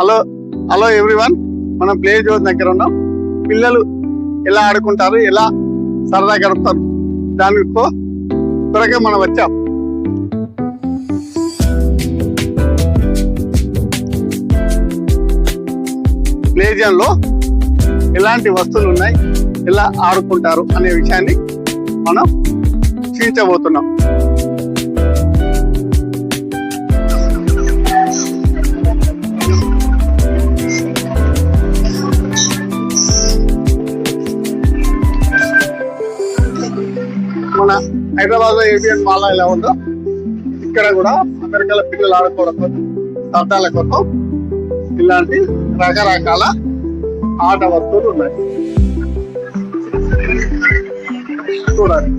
Hello hello everyone, మనం play zone దగ్గర ఉన్నాం. పిల్లలు ఎలా ఆడుకుంటారు, ఎలా సరదా గడుపుతారు, దానితో త్వరగా మనం వచ్చాం. ప్లే జోన్ లో ఎలాంటి వస్తువులు ఉన్నాయి, ఎలా ఆడుకుంటారు అనే విషయాన్ని మనం చూపించబోతున్నాం. మన హైదరాబాద్ లో ఏబిఎన్ మాల్ ఎలా ఉందో ఇక్కడ కూడా అమెరికాలో పిల్లలు ఆడుకోవడం కోసం, సరదాల కోసం ఇలాంటి రకరకాల ఆట వస్తువులు ఉన్నాయి. చూడండి,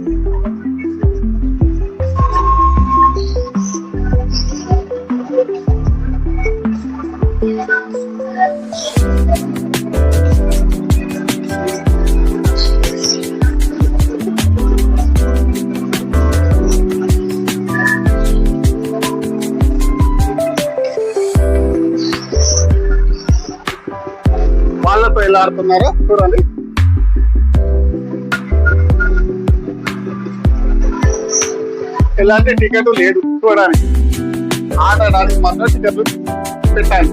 వాళ్ళతో ఎలా ఆడుతున్నారో చూడండి. ఎలాంటి టికెట్ లేదు చూడడానికి, ఆడడానికి మాత్రం టికెట్లు పెట్టాలి.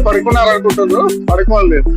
పడుకున్నారు అనుకుంటున్నారు, పడుకోలేదు.